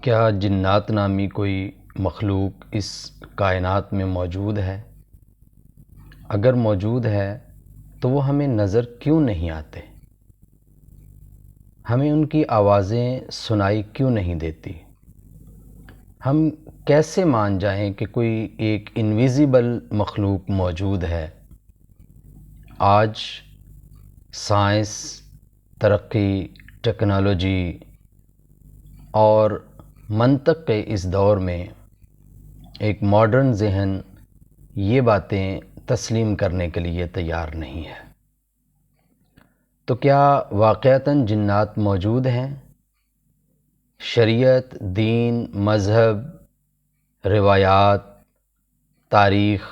کیا جنات نامی کوئی مخلوق اس کائنات میں موجود ہے؟ اگر موجود ہے تو وہ ہمیں نظر کیوں نہیں آتے؟ ہمیں ان کی آوازیں سنائی کیوں نہیں دیتی؟ ہم کیسے مان جائیں کہ کوئی ایک انویزیبل مخلوق موجود ہے؟ آج سائنس، ترقی، ٹیکنالوجی اور منطق کے اس دور میں ایک ماڈرن ذہن یہ باتیں تسلیم کرنے کے لیے تیار نہیں ہے۔ تو کیا واقعتاً جنات موجود ہیں؟ شریعت، دین، مذہب، روایات، تاریخ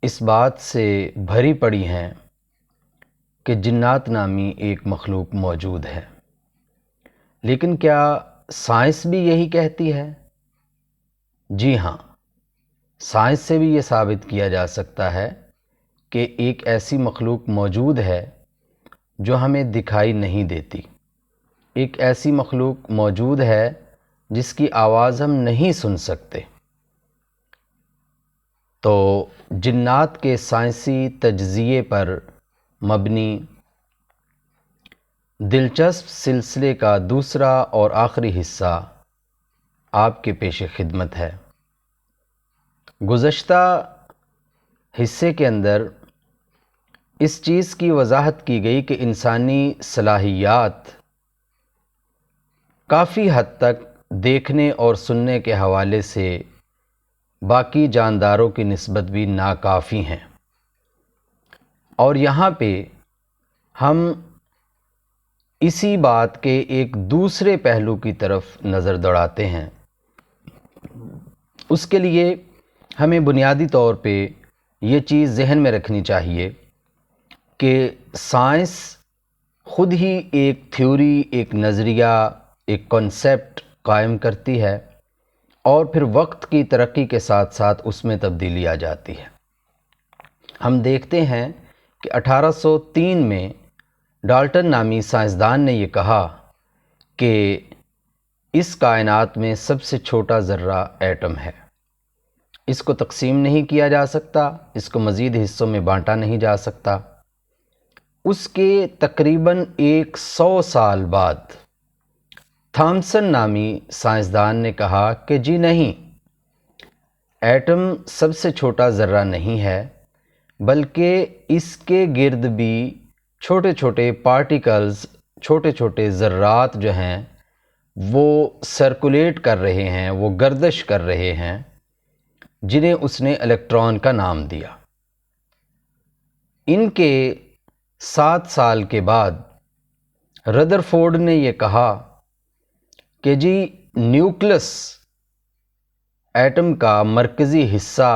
اس بات سے بھری پڑی ہیں کہ جنات نامی ایک مخلوق موجود ہے۔ لیکن کیا سائنس بھی یہی کہتی ہے؟ جی ہاں، سائنس سے بھی یہ ثابت کیا جا سکتا ہے کہ ایک ایسی مخلوق موجود ہے جو ہمیں دکھائی نہیں دیتی، ایک ایسی مخلوق موجود ہے جس کی آواز ہم نہیں سن سکتے۔ تو جنات کے سائنسی تجزیے پر مبنی دلچسپ سلسلے کا دوسرا اور آخری حصہ آپ کے پیش خدمت ہے۔ گزشتہ حصے کے اندر اس چیز کی وضاحت کی گئی کہ انسانی صلاحیات کافی حد تک دیکھنے اور سننے کے حوالے سے باقی جانداروں کی نسبت بھی ناکافی ہیں، اور یہاں پہ ہم اسی بات کے ایک دوسرے پہلو کی طرف نظر دوڑاتے ہیں۔ اس کے لیے ہمیں بنیادی طور پہ یہ چیز ذہن میں رکھنی چاہیے کہ سائنس خود ہی ایک تھیوری، ایک نظریہ، ایک کانسیپٹ قائم کرتی ہے، اور پھر وقت کی ترقی کے ساتھ ساتھ اس میں تبدیلی آ جاتی ہے۔ ہم دیکھتے ہیں کہ 1803 میں ڈالٹن نامی سائنسدان نے یہ کہا کہ اس کائنات میں سب سے چھوٹا ذرہ ایٹم ہے، اس کو تقسیم نہیں کیا جا سکتا، اس کو مزید حصوں میں بانٹا نہیں جا سکتا۔ اس کے تقریباً 100 سال بعد تھامسن نامی سائنسدان نے کہا کہ جی نہیں، ایٹم سب سے چھوٹا ذرہ نہیں ہے، بلکہ اس کے گرد بھی چھوٹے چھوٹے پارٹیکلز، چھوٹے چھوٹے ذرات جو ہیں وہ سرکولیٹ کر رہے ہیں، وہ گردش کر رہے ہیں، جنہیں اس نے الیکٹران کا نام دیا۔ ان کے 7 سال کے بعد ردرفورڈ نے یہ کہا کہ جی نیوکلس، ایٹم کا مرکزی حصہ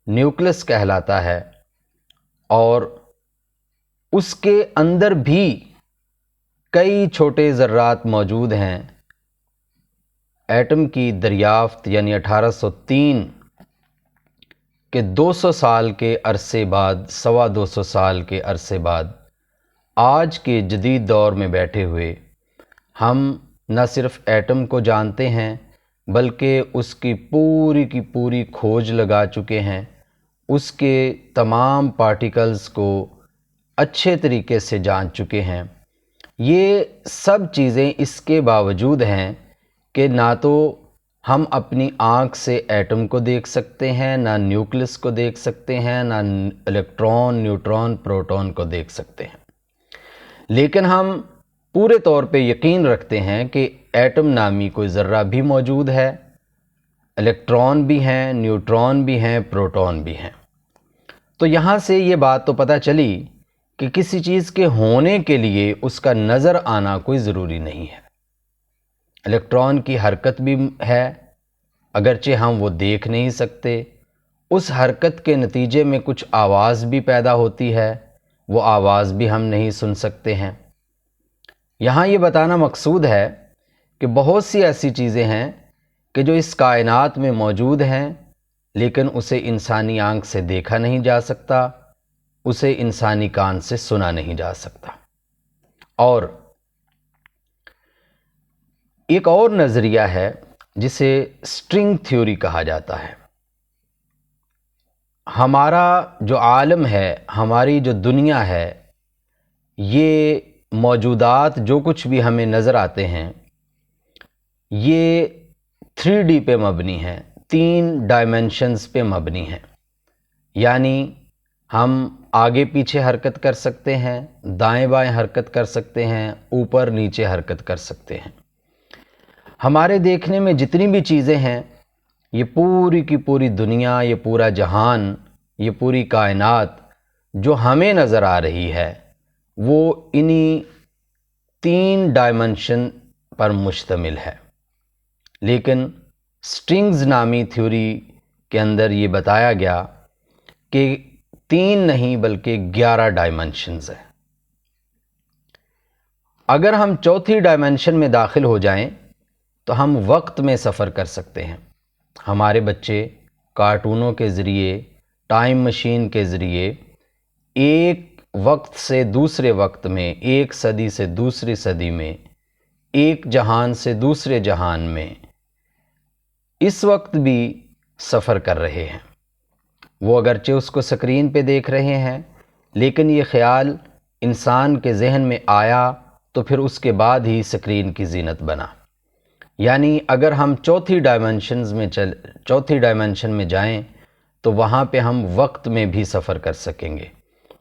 نیوکلس کہلاتا ہے، اور اس کے اندر بھی کئی چھوٹے ذرات موجود ہیں۔ ایٹم کی دریافت یعنی 1803 کے 200 سال کے عرصے بعد، 225 سال کے عرصے بعد، آج کے جدید دور میں بیٹھے ہوئے ہم نہ صرف ایٹم کو جانتے ہیں بلکہ اس کی پوری کھوج لگا چکے ہیں، اس کے تمام پارٹیکلز کو اچھے طریقے سے جان چکے ہیں۔ یہ سب چیزیں اس کے باوجود ہیں کہ نہ تو ہم اپنی آنکھ سے ایٹم کو دیکھ سکتے ہیں، نہ نیوکلس کو دیکھ سکتے ہیں، نہ الیکٹران، نیوٹران، پروٹون کو دیکھ سکتے ہیں، لیکن ہم پورے طور پہ یقین رکھتے ہیں کہ ایٹم نامی کوئی ذرہ بھی موجود ہے، الیکٹران بھی ہیں، نیوٹران بھی ہیں، پروٹون بھی ہیں۔ تو یہاں سے یہ بات تو پتہ چلی کہ کسی چیز کے ہونے کے لیے اس کا نظر آنا کوئی ضروری نہیں ہے۔ الیکٹران کی حرکت بھی ہے، اگرچہ ہم وہ دیکھ نہیں سکتے، اس حرکت کے نتیجے میں کچھ آواز بھی پیدا ہوتی ہے، وہ آواز بھی ہم نہیں سن سکتے ہیں۔ یہاں یہ بتانا مقصود ہے کہ بہت سی ایسی چیزیں ہیں کہ جو اس کائنات میں موجود ہیں، لیکن اسے انسانی آنکھ سے دیکھا نہیں جا سکتا، اسے انسانی کان سے سنا نہیں جا سکتا۔ اور ایک اور نظریہ ہے جسے اسٹرنگ تھیوری کہا جاتا ہے۔ ہمارا جو عالم ہے، ہماری جو دنیا ہے، یہ موجودات جو کچھ بھی ہمیں نظر آتے ہیں، یہ 3D پہ مبنی ہیں، 3 ڈائمنشنز پہ مبنی ہیں۔ یعنی ہم آگے پیچھے حرکت کر سکتے ہیں، دائیں بائیں حرکت کر سکتے ہیں، اوپر نیچے حرکت کر سکتے ہیں۔ ہمارے دیکھنے میں جتنی بھی چیزیں ہیں، یہ پوری کی پوری دنیا، یہ پورا جہان، یہ پوری کائنات جو ہمیں نظر آ رہی ہے، وہ انہی 3 ڈائمنشن پر مشتمل ہے۔ لیکن اسٹرنگز نامی تھیوری کے اندر یہ بتایا گیا کہ 3 نہیں بلکہ 11 ڈائمنشنز ہیں۔ اگر ہم چوتھی ڈائمنشن میں داخل ہو جائیں تو ہم وقت میں سفر کر سکتے ہیں۔ ہمارے بچے کارٹونوں کے ذریعے، ٹائم مشین کے ذریعے ایک وقت سے دوسرے وقت میں، ایک صدی سے دوسری صدی میں، ایک جہان سے دوسرے جہان میں اس وقت بھی سفر کر رہے ہیں۔ وہ اگرچہ اس کو سکرین پہ دیکھ رہے ہیں، لیکن یہ خیال انسان کے ذہن میں آیا تو پھر اس کے بعد ہی سکرین کی زینت بنا۔ یعنی اگر ہم چوتھی ڈائمنشن میں جائیں تو وہاں پہ ہم وقت میں بھی سفر کر سکیں گے،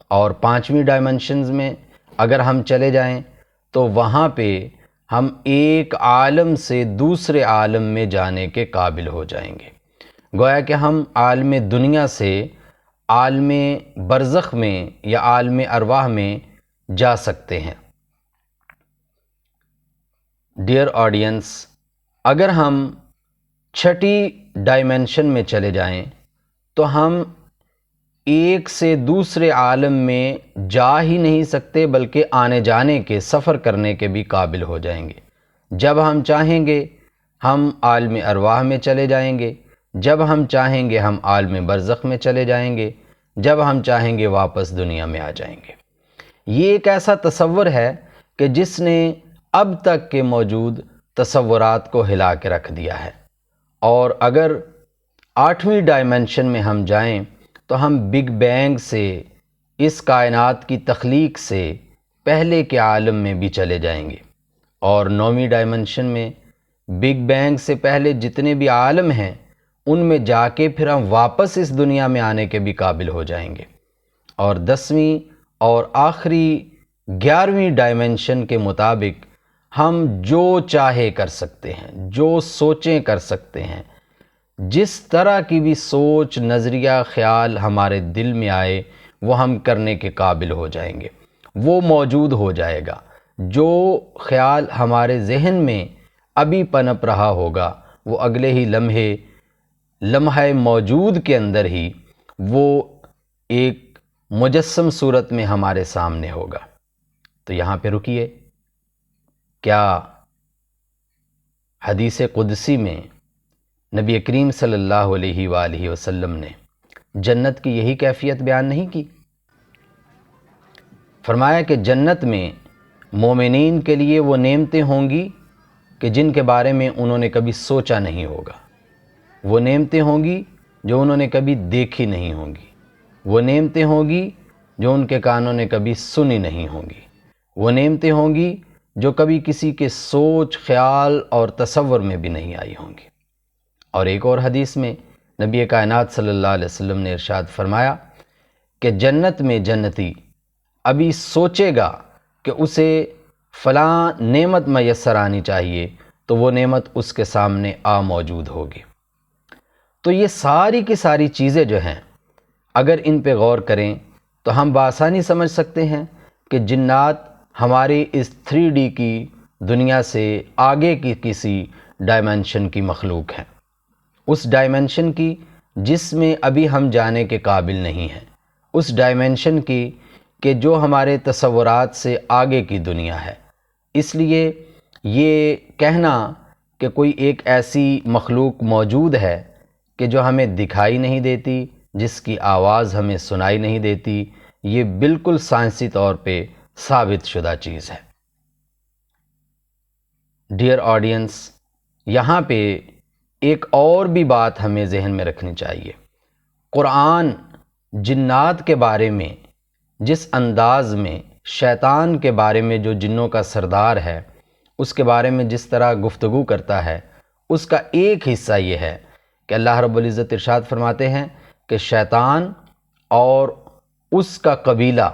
اور 5ویں ڈائمنشنز میں اگر ہم چلے جائیں تو وہاں پہ ہم ایک عالم سے دوسرے عالم میں جانے کے قابل ہو جائیں گے۔ گویا کہ ہم عالم دنیا سے عالم برزخ میں یا عالم ارواح میں جا سکتے ہیں۔ ڈیئر آڈینس، اگر ہم 6ٹھی ڈائمنشن میں چلے جائیں تو ہم ایک سے دوسرے عالم میں جا ہی نہیں سکتے، بلکہ آنے جانے کے، سفر کرنے کے بھی قابل ہو جائیں گے۔ جب ہم چاہیں گے ہم عالم ارواح میں چلے جائیں گے، جب ہم چاہیں گے ہم عالم برزخ میں چلے جائیں گے، جب ہم چاہیں گے واپس دنیا میں آ جائیں گے۔ یہ ایک ایسا تصور ہے کہ جس نے اب تک کے موجود تصورات کو ہلا کے رکھ دیا ہے۔ اور اگر 8ویں ڈائمنشن میں ہم جائیں تو ہم بگ بینگ سے، اس کائنات کی تخلیق سے پہلے کے عالم میں بھی چلے جائیں گے، اور 9ویں ڈائمنشن میں بگ بینگ سے پہلے جتنے بھی عالم ہیں ان میں جا کے پھر ہم واپس اس دنیا میں آنے کے بھی قابل ہو جائیں گے۔ اور 10ویں اور آخری 11ویں ڈائمنشن کے مطابق ہم جو چاہے کر سکتے ہیں، جو سوچیں کر سکتے ہیں، جس طرح کی بھی سوچ، نظریہ، خیال ہمارے دل میں آئے وہ ہم کرنے کے قابل ہو جائیں گے، وہ موجود ہو جائے گا۔ جو خیال ہمارے ذہن میں ابھی پنپ رہا ہوگا وہ اگلے ہی لمحہ موجود کے اندر ہی وہ ایک مجسم صورت میں ہمارے سامنے ہوگا۔ تو یہاں پہ رکیے، کیا حدیث قدسی میں نبی کریم صلی اللہ علیہ وآلہ وسلم نے جنت کی یہی کیفیت بیان نہیں کی؟ فرمایا کہ جنت میں مومنین کے لیے وہ نعمتیں ہوں گی کہ جن کے بارے میں انہوں نے کبھی سوچا نہیں ہوگا، وہ نعمتیں ہوں گی جو انہوں نے کبھی دیکھی نہیں ہوں گی، وہ نعمتیں ہوں گی جو ان کے کانوں نے کبھی سنی نہیں ہوں گی، وہ نعمتیں ہوں گی جو کبھی کسی کے سوچ، خیال اور تصور میں بھی نہیں آئی ہوں گی۔ اور ایک اور حدیث میں نبی کائنات صلی اللہ علیہ وسلم نے ارشاد فرمایا کہ جنت میں جنتی ابھی سوچے گا کہ اسے فلاں نعمت میسر آنی چاہیے تو وہ نعمت اس کے سامنے موجود ہوگی۔ تو یہ ساری کی ساری چیزیں جو ہیں، اگر ان پہ غور کریں تو ہم بآسانی سمجھ سکتے ہیں کہ جنات ہماری اس 3D کی دنیا سے آگے کی کسی ڈائمنشن کی مخلوق ہیں، اس ڈائمنشن کی جس میں ابھی ہم جانے کے قابل نہیں ہیں، اس ڈائمنشن کی کہ جو ہمارے تصورات سے آگے کی دنیا ہے۔ اس لیے یہ کہنا کہ کوئی ایک ایسی مخلوق موجود ہے کہ جو ہمیں دکھائی نہیں دیتی، جس کی آواز ہمیں سنائی نہیں دیتی، یہ بالکل سائنسی طور پہ ثابت شدہ چیز ہے۔ ڈیئر آڈینس، یہاں پہ ایک اور بھی بات ہمیں ذہن میں رکھنی چاہیے۔ قرآن جنات کے بارے میں جس انداز میں، شیطان کے بارے میں جو جنوں کا سردار ہے اس کے بارے میں جس طرح گفتگو کرتا ہے، اس کا ایک حصہ یہ ہے کہ اللہ رب العزت ارشاد فرماتے ہیں کہ شیطان اور اس کا قبیلہ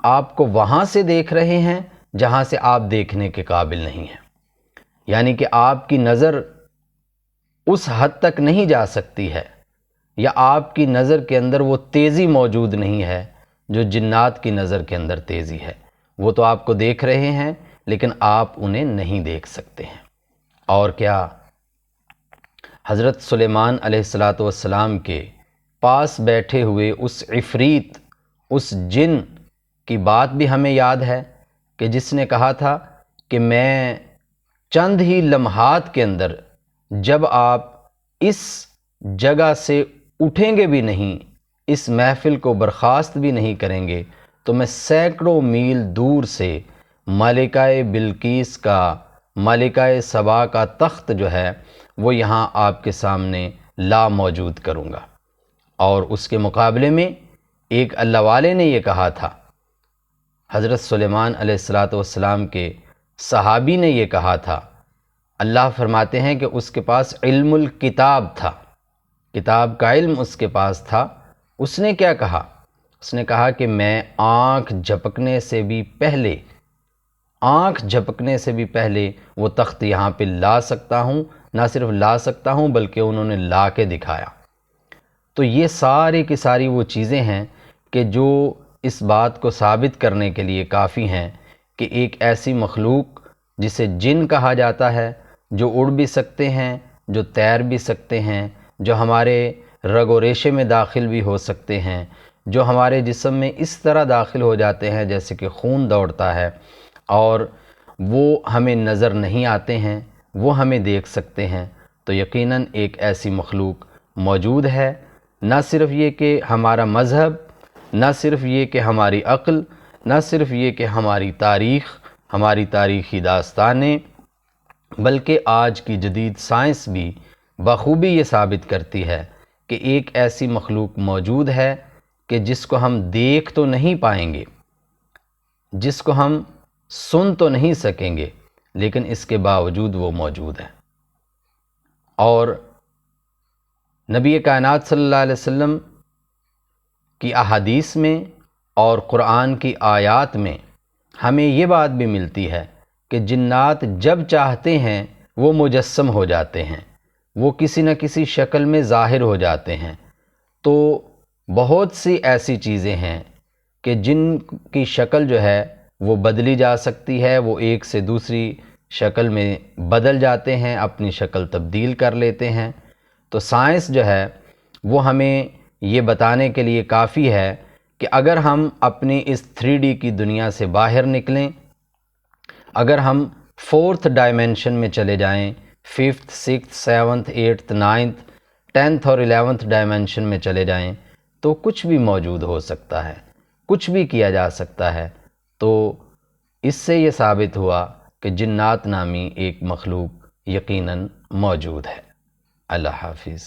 آپ کو وہاں سے دیکھ رہے ہیں جہاں سے آپ دیکھنے کے قابل نہیں ہیں، یعنی کہ آپ کی نظر اس حد تک نہیں جا سکتی ہے، یا آپ کی نظر کے اندر وہ تیزی موجود نہیں ہے جو جنات کی نظر کے اندر تیزی ہے۔ وہ تو آپ کو دیکھ رہے ہیں لیکن آپ انہیں نہیں دیکھ سکتے ہیں۔ اور کیا حضرت سلیمان علیہ السلام کے پاس بیٹھے ہوئے اس عفریت، اس جن کی بات بھی ہمیں یاد ہے کہ جس نے کہا تھا کہ میں چند ہی لمحات کے اندر، جب آپ اس جگہ سے اٹھیں گے بھی نہیں، اس محفل کو برخاست بھی نہیں کریں گے، تو میں سینکڑوں میل دور سے ملکہ بلقیس کا، ملکہ سبا کا تخت جو ہے وہ یہاں آپ کے سامنے لا موجود کروں گا۔ اور اس کے مقابلے میں ایک اللہ والے نے یہ کہا تھا، حضرت سلیمان علیہ السلام کے صحابی نے یہ کہا تھا، اللہ فرماتے ہیں کہ اس کے پاس علم الکتاب تھا، کتاب کا علم اس کے پاس تھا۔ اس نے کیا کہا؟ اس نے کہا کہ میں آنکھ جھپکنے سے بھی پہلے وہ تخت یہاں پہ لا سکتا ہوں، نہ صرف لا سکتا ہوں بلکہ انہوں نے لا کے دکھایا۔ تو یہ ساری کی ساری وہ چیزیں ہیں کہ جو اس بات کو ثابت کرنے کے لیے کافی ہیں کہ ایک ایسی مخلوق جسے جن کہا جاتا ہے، جو اڑ بھی سکتے ہیں، جو تیر بھی سکتے ہیں، جو ہمارے رگ و ریشے میں داخل بھی ہو سکتے ہیں، جو ہمارے جسم میں اس طرح داخل ہو جاتے ہیں جیسے کہ خون دوڑتا ہے، اور وہ ہمیں نظر نہیں آتے ہیں، وہ ہمیں دیکھ سکتے ہیں، تو یقیناً ایک ایسی مخلوق موجود ہے۔ نہ صرف یہ کہ ہمارا مذہب، نہ صرف یہ کہ ہماری عقل، نہ صرف یہ کہ ہماری تاریخ، ہماری تاریخی داستانیں، بلکہ آج کی جدید سائنس بھی بخوبی یہ ثابت کرتی ہے کہ ایک ایسی مخلوق موجود ہے کہ جس کو ہم دیکھ تو نہیں پائیں گے، جس کو ہم سن تو نہیں سکیں گے، لیکن اس کے باوجود وہ موجود ہے۔ اور نبی کائنات صلی اللہ علیہ وسلم کی احادیث میں اور قرآن کی آیات میں ہمیں یہ بات بھی ملتی ہے کہ جنات جب چاہتے ہیں وہ مجسم ہو جاتے ہیں، وہ کسی نہ کسی شکل میں ظاہر ہو جاتے ہیں۔ تو بہت سی ایسی چیزیں ہیں کہ جن کی شکل جو ہے وہ بدلی جا سکتی ہے، وہ ایک سے دوسری شکل میں بدل جاتے ہیں، اپنی شکل تبدیل کر لیتے ہیں۔ تو سائنس جو ہے وہ ہمیں یہ بتانے کے لیے کافی ہے کہ اگر ہم اپنی اس 3D کی دنیا سے باہر نکلیں، اگر ہم 4th ڈائمنشن میں چلے جائیں، 5th 6th 7th 8th 9th 10th اور 11th ڈائمنشن میں چلے جائیں تو کچھ بھی موجود ہو سکتا ہے، کچھ بھی کیا جا سکتا ہے۔ تو اس سے یہ ثابت ہوا کہ جنات نامی ایک مخلوق یقیناً موجود ہے۔ اللہ حافظ۔